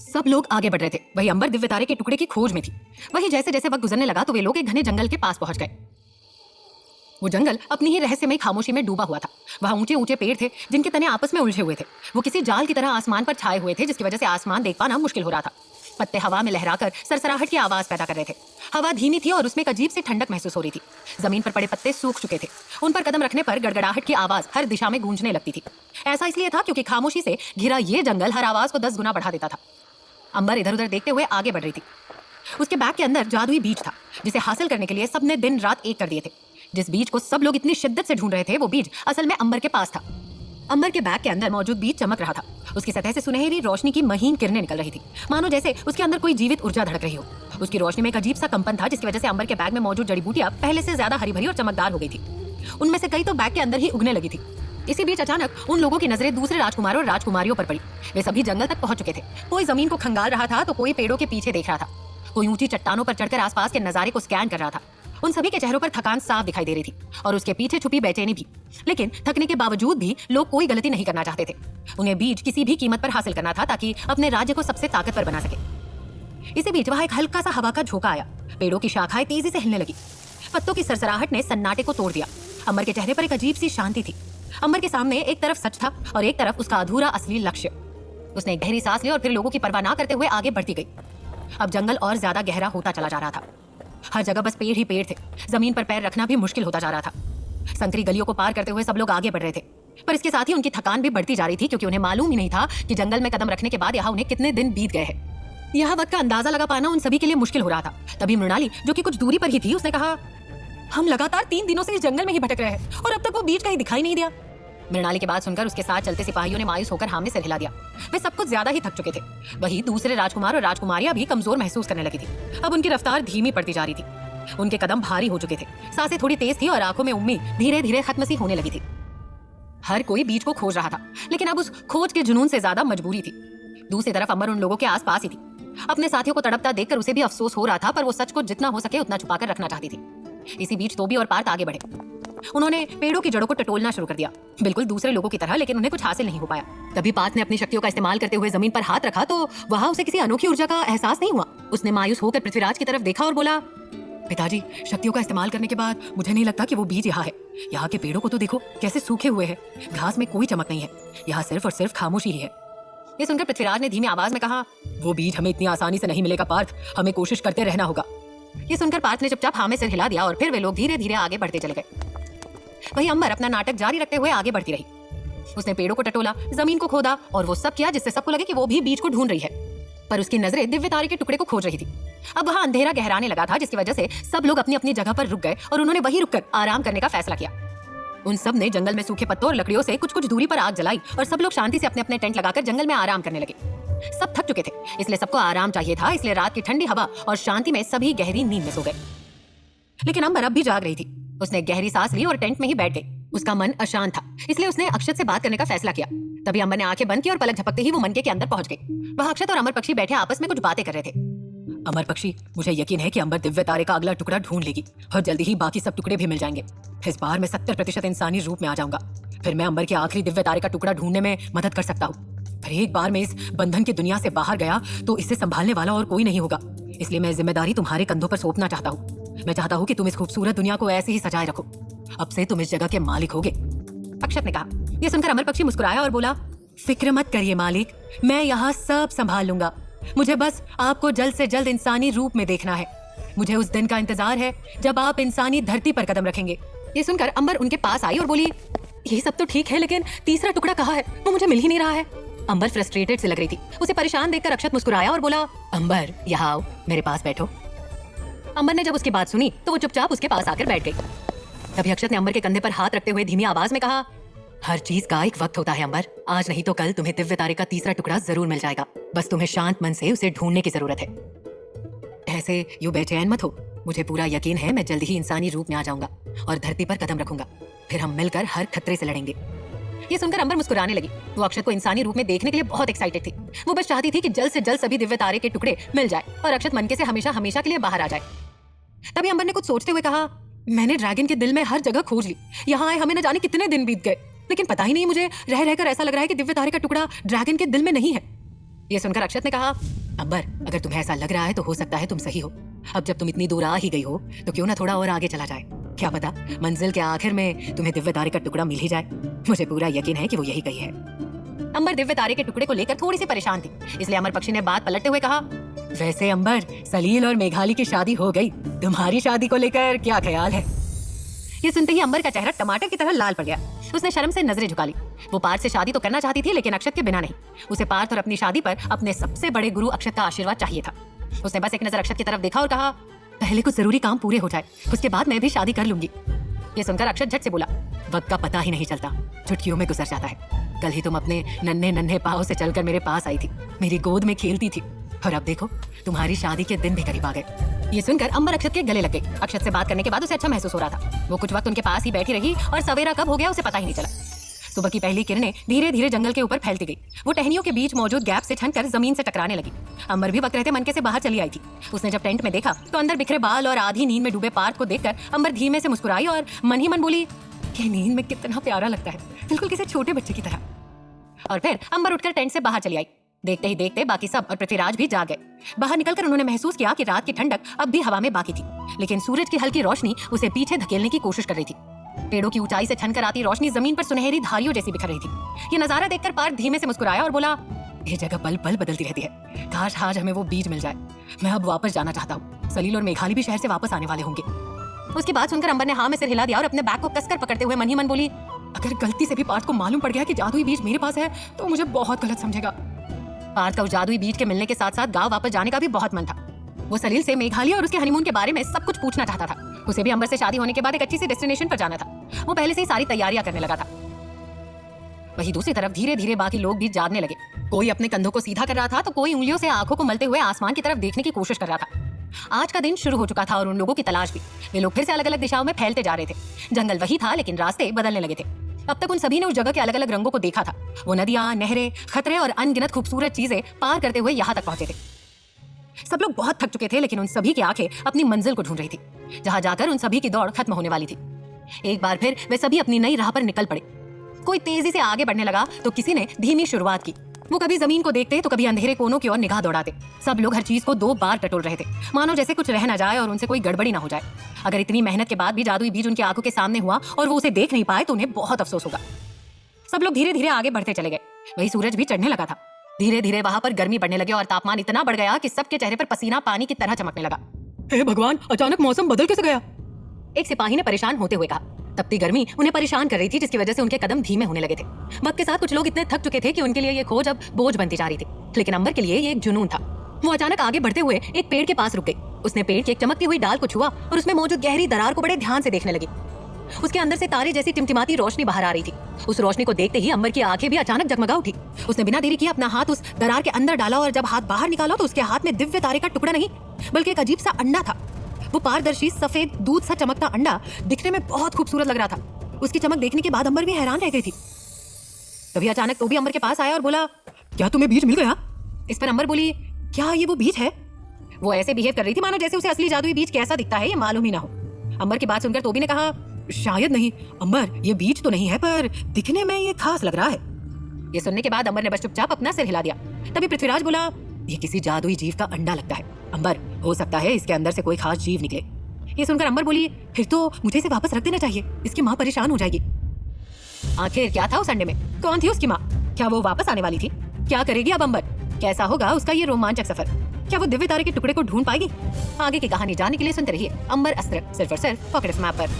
सब लोग आगे बढ़ रहे थे। वही अंबर दिव्य तारे के टुकड़े की खोज में थी। वही जैसे जैसे वक्त गुजरने लगा तो वे लोग एक घने जंगल के पास पहुंच गए। वो जंगल अपनी ही रहस्यमय खामोशी में डूबा हुआ था। वहाँ ऊंचे ऊंचे पेड़ थे जिनके तने आपस में उलझे हुए थे। वो किसी जाल की तरह आसमान पर छाए हुए थे, जिसकी वजह से आसमान देख पाना मुश्किल हो रहा था। पत्ते हवा में लहराकर सरसराहट की आवाज पैदा कर रहे थे। हवा धीमी थी और उसमें एक अजीब सी ठंडक महसूस हो रही थी। जमीन पर पड़े पत्ते सूख चुके थे। उन पर कदम रखने पर गड़गड़ाहट की आवाज हर दिशा में गूंजने लगती थी। ऐसा इसलिए था क्योंकि खामोशी से घिरा ये जंगल हर आवाज को 10 गुना बढ़ा देता था। अंबर इधर उधर देखते हुए आगे बढ़ रही थी। उसके बैग के अंदर जादुई बीज था, जिसे हासिल करने के लिए सबने दिन रात एक कर दिए थे। जिस बीज को सब लोग इतनी शिद्दत से ढूंढ रहे थे, वो बीज असल में अंबर के पास था। अंबर के बैग के अंदर मौजूद बीज चमक रहा था। उसकी सतह से सुनहरी रोशनी की महीन किरणें निकल रही थी, मानो जैसे उसके अंदर कोई जीवित ऊर्जा धड़क रही हो। उसकी रोशनी में एक अजीब सा कंपन था, जिसकी वजह से अंबर के बैग में मौजूद जड़ी बूटियां पहले से ज्यादा हरी भरी और चमकदार हो गई थी। उनमें से कई तो बैग के अंदर ही उगने लगी थी। इसी बीच अचानक उन लोगों की नजरें दूसरे राजकुमारों और राजकुमारियों पर पड़ी। वे सभी जंगल तक पहुंच चुके थे। कोई जमीन को खंगाल रहा था तो कोई पेड़ों के पीछे देख रहा था। कोई ऊंची चट्टानों पर चढ़कर आसपास के नजारे को स्कैन कर रहा था। उन सभी के चेहरों पर थकान साफ दिखाई दे रही थी और उसके पीछे छुपी बेचैनी भी। लेकिन थकने के बावजूद भी लोग कोई गलती नहीं करना चाहते थे। उन्हें बीज किसी भी कीमत पर हासिल करना था ताकि अपने राज्य को सबसे ताकतवर बना सके। इसी बीच वहां एक हल्का सा हवा का झोंका आया। पेड़ों की शाखाएं तेजी से हिलने लगी। पत्तों की सरसराहट ने सन्नाटे को तोड़ दिया। अंबर के चेहरे पर एक अजीब सी शांति थी। अंबर के सामने एक तरफ सच था और एक तरफ उसका अधूरा असली लक्ष्य। उसने एक गहरी सांस ली और फिर लोगों की परवाह ना करते हुए आगे बढ़ती गई। अब जंगल और ज्यादा गहरा होता चला जा रहा था। हर जगह बस पेड़ ही पेड़ थे। जमीन पर पैर रखना भी मुश्किल होता जा रहा था। संकरी गलियों को पार करते हुए सब लोग आगे बढ़ रहे थे, पर इसके साथ ही उनकी थकान भी बढ़ती जा रही थी, क्योंकि उन्हें मालूम ही नहीं था कि जंगल में कदम रखने के बाद यहाँ उन्हें कितने दिन बीत गए हैं। यहाँ वक्त का अंदाजा लगा पाना उन सभी के लिए मुश्किल हो रहा था। तभी मृणाली, जो कि कुछ दूरी पर ही थी, उसने कहा, हम लगातार 3 दिनों से इस जंगल में ही भटक रहे हैं और अब तक वो बीज कहीं दिखाई नहीं दिया। मृणाली की बात सुनकर उसके साथ चलते सिपाहियों ने मायूस होकर हाँ में सिर हिला दिया। वे सब कुछ ज्यादा ही थक चुके थे। वही दूसरे राजकुमार और राजकुमारियां भी कमजोर महसूस करने लगी थी। अब उनकी रफ्तार धीमी पड़ती जा रही थी। उनके कदम भारी हो चुके थे। सांसें थोड़ी तेज थी और आंखों में उम्मीद धीरे धीरे खत्म सी होने लगी थी। हर कोई बीज को खोज रहा था, लेकिन अब उस खोज के जुनून से ज्यादा मजबूरी थी। दूसरी तरफ अंबर उन लोगों के आसपास ही थी। अपने साथियों को तड़पता देखकर उसे भी अफसोस हो रहा था, पर वो सच को जितना हो सके उतना छुपाकर रखना चाहती थी। इसी बीच तोबी और पार्थ आगे बढ़े। उन्होंने पेड़ों की जड़ों को टटोलना शुरू कर दिया, बिल्कुल दूसरे लोगों की तरह, लेकिन उन्हें कुछ हासिल नहीं हो पाया। तभी पार्थ ने अपनी शक्तियों का इस्तेमाल करते हुए जमीन पर हाथ रखा तो वहां उसे किसी अनोखी ऊर्जा का एहसास नहीं हुआ। उसने मायूस होकर पृथ्वीराज की तरफ देखा और बोला, पिताजी, शक्तियों का इस्तेमाल करने के बाद मुझे नहीं लगता कि वो बीज यहाँ है। यहाँ के पेड़ों को तो देखो कैसे सूखे हुए हैं। घास में कोई चमक नहीं है। यहाँ सिर्फ और सिर्फ खामोशी ही है। ये सुनकर पृथ्वीराज ने धीमी आवाज में कहा, वो बीज हमें इतनी आसानी से नहीं मिलेगा पार्थ, हमें कोशिश करते रहना होगा। ये सुनकर पार्थ ने चुपचाप हाँ में सिर हिला दिया और फिर वे लोग धीरे धीरे आगे बढ़ते चले गए। वही अंबर अपना नाटक जारी रखते हुए आगे बढ़ती रही। उसने पेड़ों को टटोला, जमीन को खोदा और वो सब किया जिससे सबको लगे कि वो भी बीज को ढूंढ रही है, पर उसकी नजरें दिव्य तारे के टुकड़े को खोज रही थी। अब वहां अंधेरा गहराने लगा था, जिसकी वजह से सब लोग अपनी अपनी जगह पर रुक गए और उन्होंने वहीं रुककर आराम करने का फैसला किया। उन सब ने जंगल में सूखे पत्तों और लकड़ियों से कुछ कुछ दूरी पर आग जलाई और सब लोग शांति से अपने अपने टेंट लगाकर जंगल में आराम करने लगे। सब थक चुके थे, इसलिए सबको आराम चाहिए था। इसलिए रात की ठंडी हवा और शांति में सभी गहरी नींद में सो गए। लेकिन अंबर अब भी जाग रही थी। उसने गहरी सांस ली और टेंट में ही बैठ गई। उसका मन अशांत था, इसलिए उसने अक्षत से बात करने का फैसला किया। तभी अंबर ने आंखें बंद की और पलक झपकते ही वो मनके के अंदर पहुंच गई। वहां अक्षत और अमर पक्षी बैठे आपस में कुछ बातें कर रहे थे। अमर पक्षी, मुझे यकीन है कि अंबर दिव्य तारे का अगला टुकड़ा ढूंढ लेगी और जल्दी ही बाकी सब टुकड़े भी मिल जाएंगे। इस बार मैं 70% इंसानी रूप में आ जाऊंगा। फिर मैं अंबर के आखिरी दिव्य तारे का टुकड़ा ढूंढने में मदद कर सकता हूँ। फिर एक बार मैं इस बंधन की दुनिया से बाहर गया तो इसे संभालने वाला और कोई नहीं होगा। इसलिए मैं जिम्मेदारी तुम्हारे कंधों पर सौंपना चाहता हूँ। मैं चाहता हूँ कि तुम इस खूबसूरत दुनिया को ऐसे ही सजाए रखो। अब से तुम इस जगह के मालिक होगे। अक्षत ने कहा। यह सुनकर अमर पक्षी मुस्कुराया और बोला, फिक्र मत करिए मालिक, मैं यहाँ सब संभाल लूंगा। मुझे बस आपको जल्द से जल्द इंसानी रूप में देखना है। मुझे उस दिन का इंतजार है जब आप इंसानी धरती पर कदम रखेंगे। ये सुनकर अंबर उनके पास आई और बोली, ये सब तो ठीक है, लेकिन तीसरा टुकड़ा कहाँ है? वो मुझे मिल ही नहीं रहा है। अंबर फ्रस्ट्रेटेड से लग रही थी। उसे परेशान देखकर अक्षत मुस्कुराया और बोला, अंबर यहाँ आओ, मेरे पास बैठो। अंबर ने जब उसकी बात सुनी तो वो चुपचाप उसके पास आकर बैठ गई। तभी अक्षत ने अंबर के कंधे पर हाथ रखते हुए धीमी आवाज में कहा, हर चीज का एक वक्त होता है अंबर। आज नहीं तो कल तुम्हें दिव्य तारे का तीसरा टुकड़ा जरूर मिल जाएगा। बस तुम्हें शांत मन से उसे ढूंढने की जरूरत है। ऐसे यूं बेचैन मत हो। मुझे पूरा यकीन है मैं जल्दी ही इंसानी रूप में आ जाऊंगा और धरती पर कदम रखूंगा। फिर हम मिलकर हर खतरे से लड़ेंगे। ये सुनकर अंबर मुस्कुराने लगी। वो अक्षत को इंसानी रूप में देखने के लिए बहुत एक्साइटेड थी। वो बस चाहती थी कि जल्द से जल्द सभी दिव्य तारे के टुकड़े मिल जाए और अक्षत मनके से हमेशा हमेशा के लिए बाहर आ जाए। तभी अंबर ने कुछ सोचते हुए कहा, मैंने ड्रैगन के दिल में हर जगह खोज ली। यहाँ आए हमें न जाने कितने दिन बीत गए, लेकिन पता ही नहीं, मुझे रह रहकर ऐसा लग रहा है कि दिव्य तारे का टुकड़ा ड्रैगन के दिल में नहीं है। ये सुनकर अक्षत ने कहा, अंबर, अगर तुम्हें ऐसा लग रहा है तो हो सकता है तुम सही हो। अब जब तुम इतनी दूर आ ही गई हो तो क्यों ना थोड़ा और आगे चला जाए। क्या पता मंजिल के आखिर में तुम्हें दिव्य तारे का टुकड़ा मिल ही जाए। मुझे पूरा यकीन है कि वो यही गई है। अंबर दिव्य तारे के टुकड़े को लेकर थोड़ी सी परेशान थी, इसलिए अमर पक्षी ने बात पलटते हुए कहा, वैसे अंबर, सलील और मेघाली की शादी हो गई, तुम्हारी शादी को लेकर क्या ख्याल है? ये सुनते ही अंबर का चेहरा टमाटर की तरह लाल पड़ गया। उसने शर्म से नजरें झुका ली। वो पार्थ से शादी तो करना चाहती थी, लेकिन अक्षत के बिना नहीं। उसे पार्थ और अपनी शादी पर अपने सबसे बड़े गुरु अक्षत का आशीर्वाद चाहिए था। उसने बस एक नजर अक्षत की तरफ देखा और कहा, पहले कुछ जरूरी काम पूरे हो जाए, उसके बाद मैं भी शादी कर लूंगी। ये सुनकर अक्षत झट से बोला, वक्त का पता ही नहीं चलता, चुटकियों में गुजर जाता है। कल ही तुम अपने नन्हे नन्हे पाँव से चलकर मेरे पास आई थी, मेरी गोद में खेलती थी, और अब देखो तुम्हारी शादी के दिन भी करीब आ गए। ये सुनकर अंबर अक्षत के गले लग गई। अक्षत से बात करने के बाद उसे अच्छा महसूस हो रहा था। वो कुछ वक्त उनके पास ही बैठी रही और सवेरा कब हो गया उसे पता ही नहीं चला। सुबह की पहली किरणें धीरे धीरे जंगल के ऊपर फैलती गई। वो टहनियों के बीच मौजूद गैप से छनकर जमीन से टकराने लगी। अंबर भी वक्त रहते मनके से बाहर चली आई थी। उसने जब टेंट में देखा तो अंदर बिखरे बाल और आधी नींद में डूबे पार्थ को देखकर अंबर धीमे से मुस्कुराई और मन ही मन बोली, ये नींद में कितना प्यारा लगता है, बिल्कुल किसी छोटे बच्चे की तरह। और फिर अंबर उठकर टेंट से बाहर चली आई। देखते ही देखते बाकी सब और पृथ्वीराज भी जाग गए। बाहर निकलकर उन्होंने महसूस किया कि रात की ठंडक अब भी हवा में बाकी थी, लेकिन सूरज की हल्की रोशनी उसे पीछे धकेलने की कोशिश कर रही थी। पेड़ों की ऊंचाई से छनकर आती रोशनी जमीन पर सुनहरी धारियों जैसी बिखर रही थी। ये नजारा देखकर पार्थ धीमे से मुस्कुराया और बोला, ये जगह पल पल बदलती रहती है, काश आज हमें वो बीज मिल जाए। मैं अब वापस जाना चाहता हूँ। सलील और मेघाली भी शहर से वापस आने वाले होंगे। उसकी बात सुनकर अंबर ने हाँ में सिर हिला दिया और अपने बैग को कसकर पकड़ते हुए मन ही मन बोली, अगर गलती से भी पार्थ को मालूम पड़ गया कि जादुई बीज मेरे पास है तो मुझे बहुत गलत समझेगा। पार्थ का उस जादुई बीज के मिलने के साथ साथ गांव वापस जाने का भी बहुत मन था। वो सलील से मेघाली और उसके हनीमून के बारे में सब कुछ पूछना चाहता था। उसे भी अंबर से शादी होने के बाद एक अच्छी सी डेस्टिनेशन पर जाना था। वो पहले से ही सारी तैयारियां करने लगा था। वहीं दूसरी तरफ धीरे धीरे बाकी लोग भी जागने लगे। कोई अपने कंधों को सीधा कर रहा था तो कोई उंगलियों से आंखों को मलते हुए आसमान की तरफ देखने की कोशिश कर रहा था। आज का दिन शुरू हो चुका था और उन लोगों की तलाश भी। वे लोग फिर से अलग अलग दिशाओं में फैलते जा रहे थे। जंगल वही था, लेकिन रास्ते बदलने लगे थे। अब तक उन सभी ने उस जगह के अलग अलग रंगों को देखा था। वो नदियां, नहरें, खतरे और अनगिनत खूबसूरत चीजें पार करते हुए यहाँ तक पहुंचे थे। सब लोग बहुत थक चुके थे, लेकिन उन सभी की आंखें अपनी मंजिल को ढूंढ रही थी, जहां जाकर उन सभी की दौड़ खत्म होने वाली थी। एक बार फिर वे सभी अपनी नई राह पर निकल पड़े। कोई तेजी से आगे बढ़ने लगा तो किसी ने धीमी शुरुआत की। वो कभी जमीन को देखते तो कभी अंधेरे कोनों की ओर निगाह दौड़ाते। सब लोग हर चीज को 2 बार टटोल रहे थे, मानो जैसे कुछ रह ना जाए और उनसे कोई गड़बड़ी ना हो जाए। अगर इतनी मेहनत के बाद भी जादुई बीज उनकी आंखों के सामने हुआ और वो उसे देख नहीं पाए तो उन्हें बहुत अफसोस होगा। सब लोग धीरे धीरे आगे बढ़ते चले गए। वही सूरज भी चढ़ने लगा था। धीरे धीरे वहां पर गर्मी बढ़ने लगी और तापमान इतना बढ़ गया कि सबके चेहरे पर पसीना पानी की तरह चमकने लगा। हे भगवान, अचानक मौसम बदल कैसे गया? एक सिपाही ने परेशान होते हुए कहा। तपती गर्मी उन्हें परेशान कर रही थी, जिसकी वजह से उनके कदम धीमे होने लगे थे। वक्त के साथ कुछ लोग इतने थक चुके थे कि उनके लिए ये खोज अब बोझ बनती जा रही थी, लेकिन अंबर के लिए ये एक जुनून था। वो अचानक आगे बढ़ते हुए एक पेड़ के पास रुक गई। उसने पेड़ की एक चमकती हुई डाल को छुआ और उसमें मौजूद गहरी दरार को बड़े ध्यान से देखने लगी। उसके अंदर से तारे जैसी टिमटिमाती रोशनी बाहर आ रही थी। उस रोशनी को देखते ही अंबर की आंखें भी अचानक जगमगा उठी। उसने बिना देरी किए अपना हाथ उस दरार के अंदर डाला और जब हाथ बाहर निकाला तो उसके हाथ में दिव्य तारे का टुकड़ा नहीं, बल्कि एक अजीब सा अंडा था। वो पारदर्शी सफेद दूध सा चमकता अंडा दिखने में बहुत खूबसूरत लग रहा था। उसकी चमक देखने के बाद अंबर भी हैरान रह गई थी। तभी अचानक तो भी अंबर के पास आया और बोला, क्या तुम्हें बीज मिल गया? इस पर अंबर बोली, क्या ये वो बीज है? वो ऐसे बिहेव कर रही थी मानो जैसे उसे असली जादुई बीज कैसा दिखता है ये मालूम ही ना हो। अंबर की बात सुनकर तोबी ने कहा, शायद नहीं अंबर, ये बीज तो नहीं है, पर दिखने में ये खास लग रहा है। ये सुनने के बाद अंबर ने बस चुपचाप अपना सिर हिला दिया। तभी पृथ्वीराज बोला, ये किसी जादुई जीव का अंडा लगता है अंबर, हो सकता है इसके अंदर से कोई खास जीव निकले। ये सुनकर अंबर बोली, फिर तो मुझे इसे वापस रख देना चाहिए, इसकी माँ परेशान हो जाएगी। आखिर क्या था उस अंडे में? कौन थी उसकी माँ? क्या वो वापस आने वाली थी? क्या करेगी अब अंबर? कैसा होगा उसका ये रोमांचक सफर? क्या वो दिव्य तारे के टुकड़े को ढूंढ पाएगी? आगे की कहानी जानने के लिए सुनते रहिए अंबर अस्त्र, सिर्फ और सिर्फ पॉकेट एफएम पर।